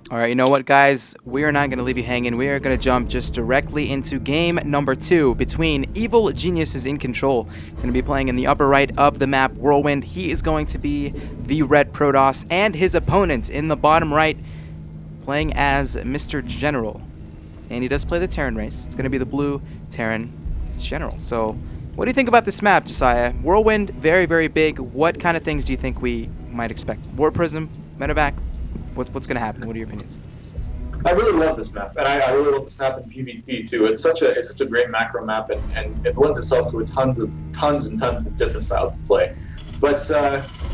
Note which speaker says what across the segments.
Speaker 1: All right, you know what, guys? We are not going to leave you hanging. We are going to jump just directly into game number 2 between Evil Geniuses in Control. Going to be playing in the upper right of the map, Whirlwind. He is going to be the red Protoss, and his opponent in the bottom right, playing as Mr. General. And he does play the Terran race. It's going to be the blue Terran General. So, what do you think about this map, Josiah? Whirlwind, very, very big. What kind of things do you think we might expect? War Prism, Medevac? What's going to happen? What are your opinions?
Speaker 2: I really love this map, and I really love this map in PvT too. It's such a great macro map, and it lends itself to tons and tons of different styles of play. But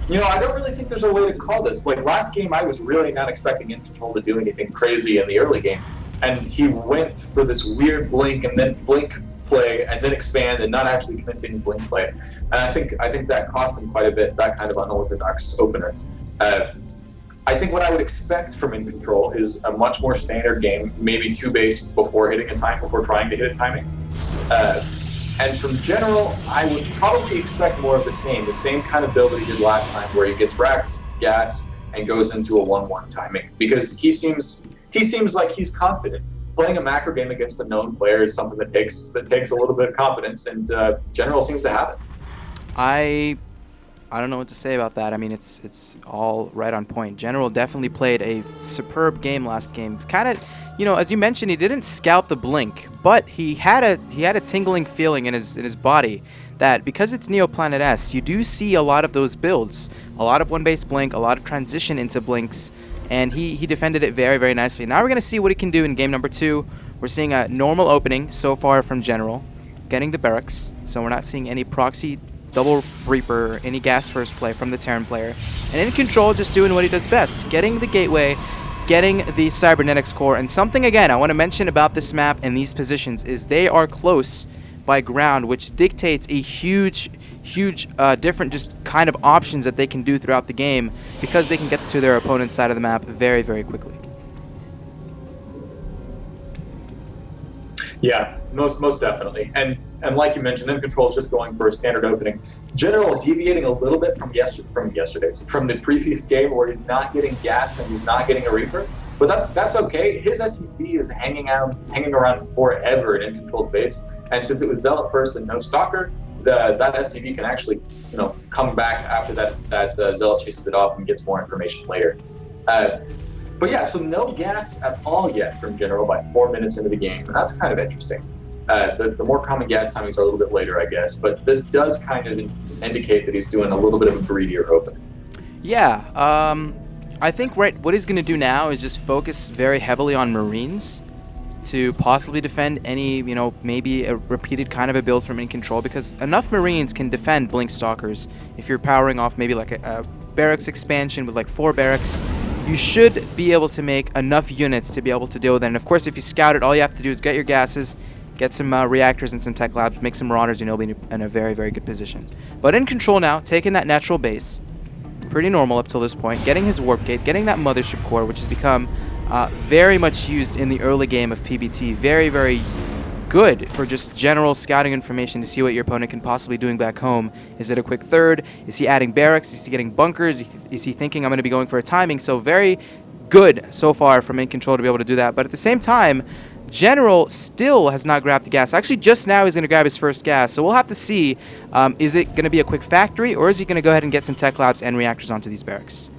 Speaker 2: you know, I don't really think there's a way to call this. Like last game, I was really not expecting Incontrol to do anything crazy in the early game, and he went for this weird blink and then blink play and then expand and not actually commit to any blink play. And I think that cost him quite a bit. That kind of unorthodox opener. I think what I would expect from Incontrol is a much more standard game, maybe 2 base before trying to hit a timing. And from General, I would probably expect more of the same kind of build that he did last time, where he gets racks, gas, and goes into a 1-1 timing, because he seems like he's confident. Playing a macro game against a known player is something that takes a little bit of confidence, and General seems to have it.
Speaker 1: I don't know what to say about that. I mean, it's all right on point. General definitely played a superb game last game. Kind of, you know, as you mentioned, he didn't scalp the blink, but he had a tingling feeling in his body that because it's Neoplanet S, you do see a lot of those builds, a lot of 1-base blink, a lot of transition into blinks, and he defended it very, very nicely. Now we're gonna see what he can do in game number 2. We're seeing a normal opening so far from General, getting the barracks, so we're not seeing any proxy double Reaper, any gas first play from the Terran player. And Incontrol just doing what he does best, getting the gateway, getting the cybernetics core. And something, again, I want to mention about this map and these positions is they are close by ground, which dictates a huge different just kind of options that they can do throughout the game, because they can get to their opponent's side of the map very, very quickly.
Speaker 2: Yeah, most definitely. And like you mentioned, Incontrol is just going for a standard opening. General deviating a little bit from the previous game, where he's not getting gas and he's not getting a Reaper. But that's okay. His SCV is hanging around forever in Incontrol's base. And since it was Zealot first and no Stalker, that SCV can actually, you know, come back after that Zealot chases it off and gets more information later. But yeah, so no gas at all yet from General by 4 minutes into the game, and that's kind of interesting. The more common gas timings are a little bit later, I guess, but this does kind of indicate that he's doing a little bit of a greedier opening.
Speaker 1: Yeah, I think what he's going to do now is just focus very heavily on Marines to possibly defend any, you know, maybe a repeated kind of a build from Incontrol, because enough Marines can defend Blink Stalkers. If you're powering off maybe like a barracks expansion with like 4 barracks, you should be able to make enough units to be able to deal with it. And of course, if you scout it, all you have to do is get your gases, get some reactors and some tech labs, make some marauders, and you'll be in a very, very good position. But Incontrol now, taking that natural base, pretty normal up till this point, getting his warp gate, getting that mothership core, which has become very much used in the early game of PBT. Very, very good for just general scouting information to see what your opponent can possibly doing back home. Is it a quick third? Is he adding barracks? Is he getting bunkers? Is he thinking I'm going to be going for a timing? So very good so far from Incontrol to be able to do that. But at the same time, General still has not grabbed the gas. Actually, just now he's going to grab his first gas. So we'll have to see, is it going to be a quick factory, or is he going to go ahead and get some tech labs and reactors onto these barracks?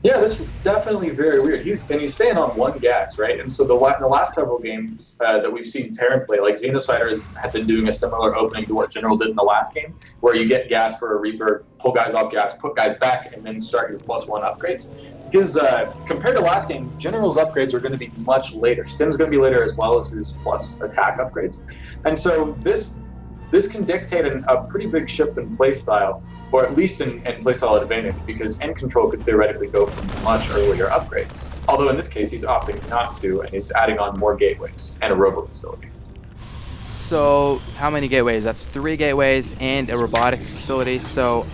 Speaker 2: Yeah, this is definitely very weird. He's staying on 1 gas, right? And so the last several games that we've seen Terran play, like Xenocider have been doing a similar opening to what General did in the last game, where you get gas for a Reaper, pull guys off gas, put guys back, and then start your +1 upgrades. His compared to last game, General's upgrades are going to be much later. Stim's going to be later, as well as his plus attack upgrades. And so this can dictate a pretty big shift in playstyle, or at least in playstyle advantage, because Incontrol could theoretically go for much earlier upgrades. Although in this case, he's opting not to, and he's adding on more gateways and a robo facility.
Speaker 1: So how many gateways? That's 3 gateways and a robotics facility. So,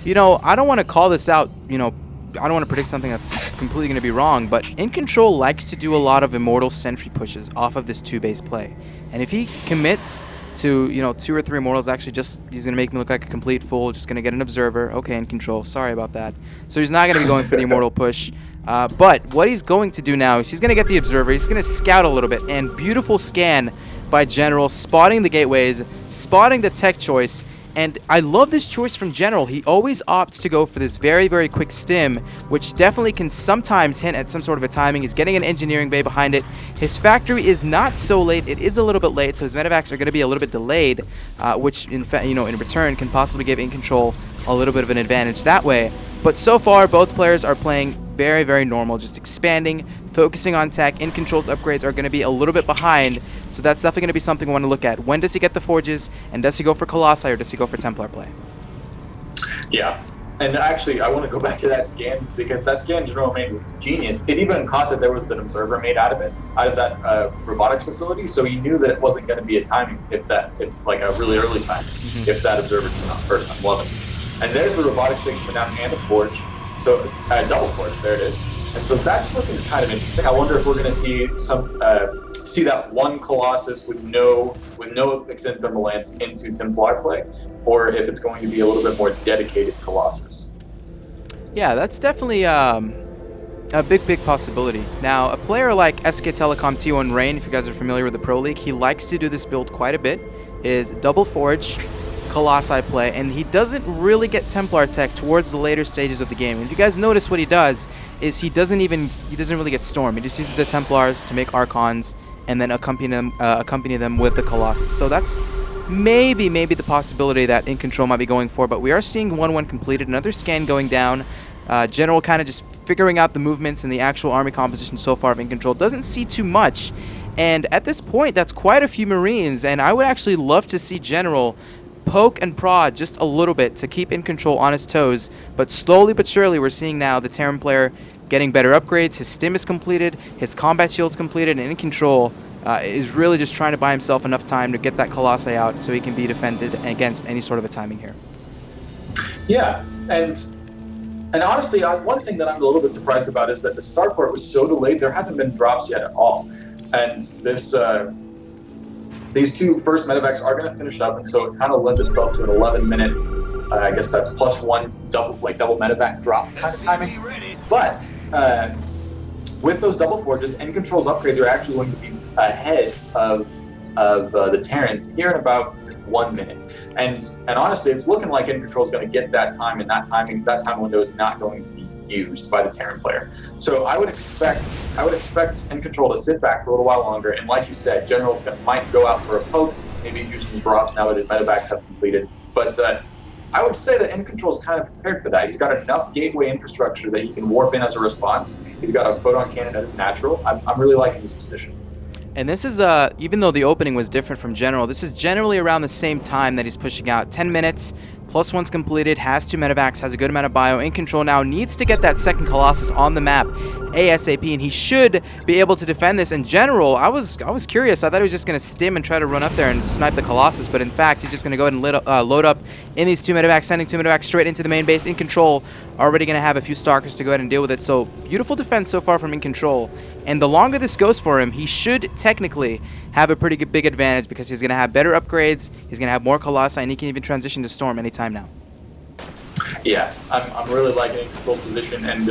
Speaker 1: you know, I don't want to call this out, you know, I don't want to predict something that's completely going to be wrong, but Incontrol likes to do a lot of Immortal Sentry pushes off of this 2-base play. And if he commits to, you know, 2 or 3 mortals. Actually, just he's going to make me look like a complete fool. Just going to get an observer. Okay, in control. Sorry about that. So he's not going to be going for the immortal push. But what he's going to do now is he's going to get the observer. He's going to scout a little bit. And beautiful scan by General, spotting the gateways, spotting the tech choice. And I love this choice from General. He always opts to go for this very, very quick stim, which definitely can sometimes hint at some sort of a timing. He's getting an engineering bay behind it. His factory is not so late. It is a little bit late, so his medevacs are going to be a little bit delayed, which in fact, you know, in return can possibly give Incontrol a little bit of an advantage that way. But so far, both players are playing very, very normal, just expanding, focusing on tech. Incontrol's upgrades are going to be a little bit behind, so that's definitely going to be something we want to look at. When does he get the forges, and does he go for Colossi, or does he go for Templar play?
Speaker 2: Yeah, and actually, I want to go back to that scan, because that scan General made was genius. It even caught that there was an observer made out of it, out of that robotics facility, so he knew that it wasn't going to be a timing, if like a really early time, if that observer came out first. I'm loving it. And there's the robotics thing coming down and the forge. So double forge, there it is. And so that's looking kind of interesting. I wonder if we're going to see see that one Colossus with no extended thermal lance into Templar play, or if it's going to be a little bit more dedicated Colossus.
Speaker 1: Yeah, that's definitely a big possibility. Now, a player like SK Telecom T1 Rain, if you guys are familiar with the Pro League, he likes to do this build quite a bit, is double forge, Colossi play, and he doesn't really get Templar tech towards the later stages of the game. And if you guys notice, what he does is he doesn't really get Storm. He just uses the Templars to make Archons and then accompany them with the Colossus. So that's maybe the possibility that Incontrol might be going for. But we are seeing 1-1 completed, another scan going down. General kind of just figuring out the movements and the actual army composition so far of Incontrol. Doesn't see too much, and at this point, that's quite a few Marines. And I would actually love to see General poke and prod just a little bit to keep Incontrol on his toes, but slowly but surely we're seeing now the Terran player getting better upgrades. His stim is completed, his combat shield's completed, and Incontrol is really just trying to buy himself enough time to get that Colossi out so he can be defended against any sort of a timing here. Yeah,
Speaker 2: and honestly, one thing that I'm a little bit surprised about is that the starport was so delayed, there hasn't been drops yet at all. And this these two first medevacs are going to finish up, and so it kind of lends itself to an 11-minute, I guess that's +1 double medevac drop kind of timing. But with those double forges, Incontrol's upgrades are actually going to be ahead of the Terrans here in about 1 minute. And honestly, it's looking like Incontrol's going to get that time, and that time window is not going to be used by the Terran player. So I would expect Incontrol to sit back for a little while longer, and like you said, General's might go out for a poke, maybe use some drops now that his medevacs have completed. But I would say that Incontrol's kind of prepared for that. He's got enough gateway infrastructure that he can warp in as a response. He's got a photon cannon that is natural. I'm really liking this position.
Speaker 1: And this is, even though the opening was different from General, this is generally around the same time that he's pushing out. 10 minutes, +1's completed, has 2 medevacs, has a good amount of bio. Incontrol now needs to get that second Colossus on the map ASAP, and he should be able to defend this. In General, I was curious. I thought he was just going to stim and try to run up there and snipe the Colossus, but in fact, he's just going to go ahead and load up in these 2 medevacs, sending 2 medevacs straight into the main base. Incontrol already going to have a few Stalkers to go ahead and deal with it, so beautiful defense so far from Incontrol. And the longer this goes for him, he should technically have a pretty big advantage, because he's going to have better upgrades, he's going to have more Colossi, and he can even transition to Storm anytime now.
Speaker 2: Yeah, I'm really liking Incontrol's position, and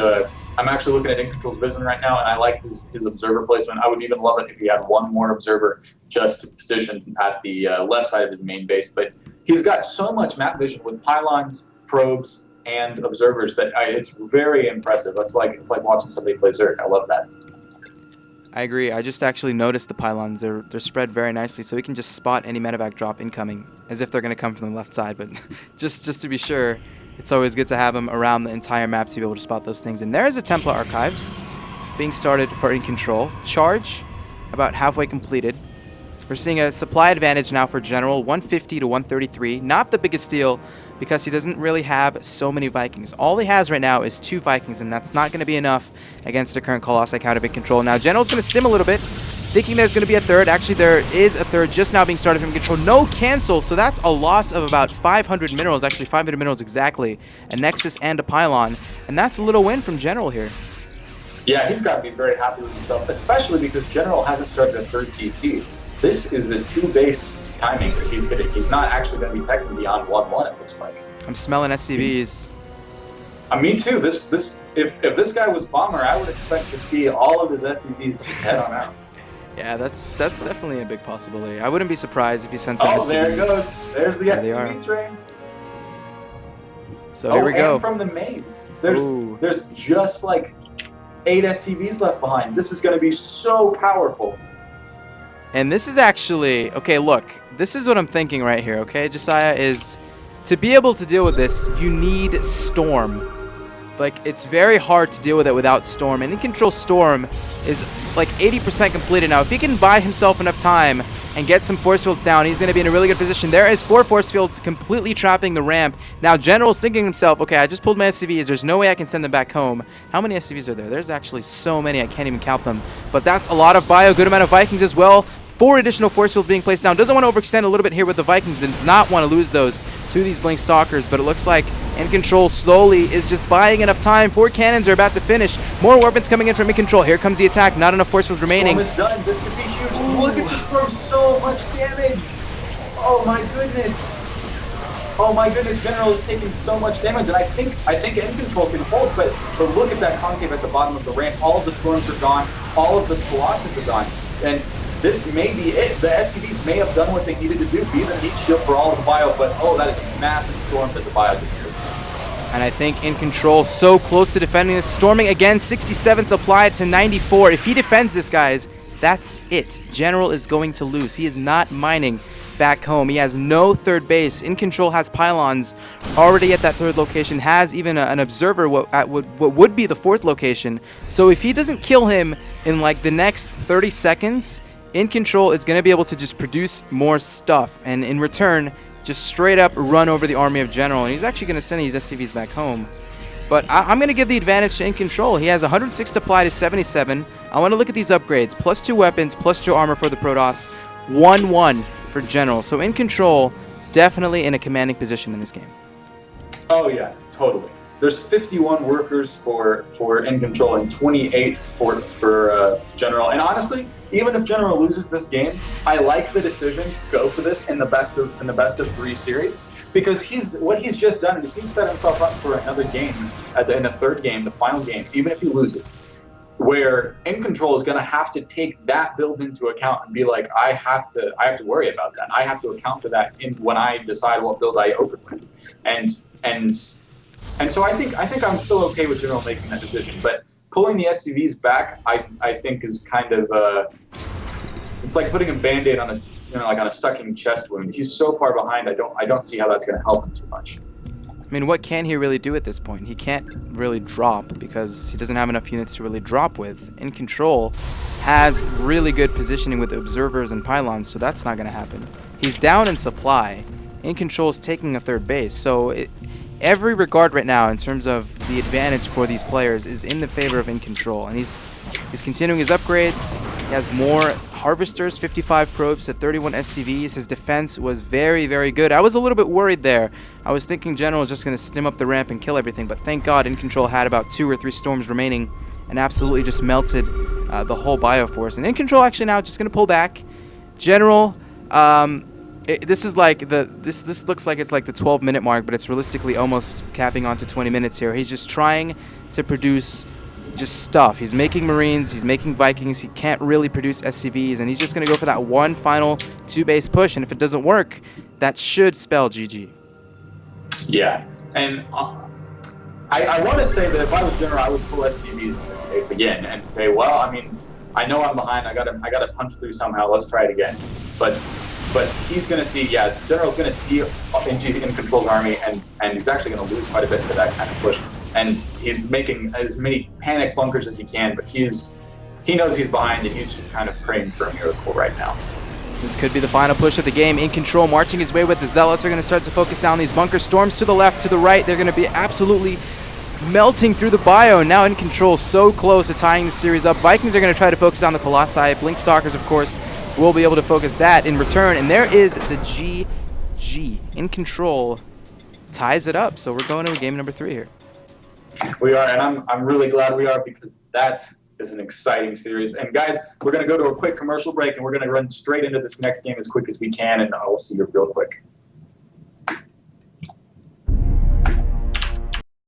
Speaker 2: I'm actually looking at Incontrol's vision right now, and I like his observer placement. I would even love it if he had one more observer just to position at the left side of his main base. But he's got so much map vision with pylons, probes, and observers that it's very impressive. It's like watching somebody play Zerg. I love that.
Speaker 1: I agree. I just actually noticed the pylons. They're spread very nicely, so we can just spot any medevac drop incoming, as if they're going to come from the left side. But just to be sure, it's always good to have them around the entire map to be able to spot those things. And there's a Templar Archives being started for Incontrol. Charge about halfway completed. We're seeing a supply advantage now for General, 150 to 133. Not the biggest deal, because he doesn't really have so many Vikings. All he has right now is 2 Vikings, and that's not going to be enough against the current Colossi count of Incontrol. Now, General's going to stim a little bit, thinking there's going to be a third. Actually, there is a third just now being started from Incontrol. No cancel, so that's a loss of about 500 minerals, actually 500 minerals exactly, a Nexus and a Pylon, and that's a little win from General here.
Speaker 2: Yeah, he's got to be very happy with himself, especially because General hasn't started a third CC. This is a 2-base timing. He's not actually going to be teching beyond 1-1. It looks like.
Speaker 1: I'm smelling SCVs.
Speaker 2: Me too. If this guy was Bomber, I would expect to see all of his SCVs head on out.
Speaker 1: Yeah, that's definitely a big possibility. I wouldn't be surprised if he sent some SCVs.
Speaker 2: Oh, there it goes. There's the SCV train.
Speaker 1: So here we go.
Speaker 2: And from the main, there's just like 8 SCVs left behind. This is going to be so powerful.
Speaker 1: And this is actually, okay, look, this is what I'm thinking right here, okay, Josiah, is to be able to deal with this, you need Storm. Like, it's very hard to deal with it without Storm, and Incontrol Storm is like 80% completed now. If he can buy himself enough time and get some force fields down, he's going to be in a really good position. There is 4 force fields completely trapping the ramp. Now, General's thinking to himself, okay, I just pulled my SCVs. There's no way I can send them back home. How many SCVs are there? There's actually so many, I can't even count them. But that's a lot of bio, good amount of Vikings as well. 4 additional force fields being placed down. Doesn't want to overextend a little bit here with the Vikings. Does not want to lose those to these Blink Stalkers, but it looks like Incontrol slowly is just buying enough time. 4 cannons are about to finish. More weapons coming in from Incontrol. Here comes the attack. Not enough force fields remaining.
Speaker 2: Storm is done. This could be huge. Look at this Storm. So much damage. Oh my goodness. Oh my goodness. General is taking so much damage, and I think Incontrol can hold, but look at that concave at the bottom of the ramp. All of the Storms are gone. All of the Colossus are gone. And this may be it. The SCVs may have done what they needed to do, be the heat shield for all of the bio, but oh, that is a massive storm that the bio just did.
Speaker 1: And I think Incontrol so close to defending this. Storming again, 67's applied to 94. If he defends this, guys, that's it. General is going to lose. He is not mining back home. He has no third base. Incontrol has pylons already at that 3rd location, has even an observer at what would be the 4th location. So if he doesn't kill him in like the next 30 seconds, Incontrol is going to be able to just produce more stuff, and in return, just straight up run over the army of General, and he's actually going to send these SCVs back home. But I'm going to give the advantage to Incontrol. He has 106 to apply to 77. I want to look at these upgrades. +2 weapons, +2 armor for the Protoss, 1-1 for General. So Incontrol definitely in a commanding position in this game.
Speaker 2: Oh yeah, totally. There's 51 workers for Incontrol and 28 for General. And honestly, even if General loses this game, I like the decision to go for this in the best of 3 series, because what he's just done is he's set himself up for another game in the 3rd game, the final game, even if he loses, where Incontrol is going to have to take that build into account and be like, I have to worry about that. I have to account for that when I decide what build I open with, and so I think I'm still okay with General making that decision, but pulling the SCVs back, I think is kind of it's like putting a Band-Aid on a sucking chest wound. He's so far behind. I don't see how that's going to help him too much.
Speaker 1: I mean, what can he really do at this point? He can't really drop because he doesn't have enough units to really drop with. Incontrol has really good positioning with observers and pylons, so that's not going to happen. He's down in supply. Incontrol is taking a 3rd base, so every regard right now in terms of the advantage for these players is in the favor of Incontrol, and he's continuing his upgrades. He has more harvesters, 55 probes to 31 SCVs. His defense was very, very good. I was a little bit worried there. I was thinking General was just going to stim up the ramp and kill everything, but thank God Incontrol had about 2 or 3 storms remaining and absolutely just melted the whole bioforce. And Incontrol actually now just going to pull back. General, this is like this looks like it's like the 12-minute mark, but it's realistically almost capping onto 20 minutes here. He's just trying to produce just stuff. He's making Marines, he's making Vikings, he can't really produce SCVs, and he's just going to go for that one final 2-base push, and if it doesn't work, that should spell GG.
Speaker 2: Yeah, and I want to say that if I was General, I would pull SCVs in this case again and say, well, I mean, I know I'm behind, I gotta punch through somehow, let's try it again. But he's going to see, yeah, General's going to see Incontrol's army, and he's actually going to lose quite a bit to that kind of push. And he's making as many panic bunkers as he can, but he knows he's behind, and he's just kind of praying for a miracle right now.
Speaker 1: This could be the final push of the game. Incontrol marching his way with the Zealots are going to start to focus down these bunkers. Storms to the left, to the right. They're going to be absolutely melting through the bio. Now Incontrol so close to tying the series up. Vikings are going to try to focus on the Colossi. Blink Stalkers, of course, will be able to focus that in return. And there is the GG. Incontrol ties it up. So we're going to game number 3 here.
Speaker 2: We are, and I'm really glad we are, because is an exciting series. And guys, we're going to go to a quick commercial break, and we're going to run straight into this next game as quick as we can, and I'll see you real quick.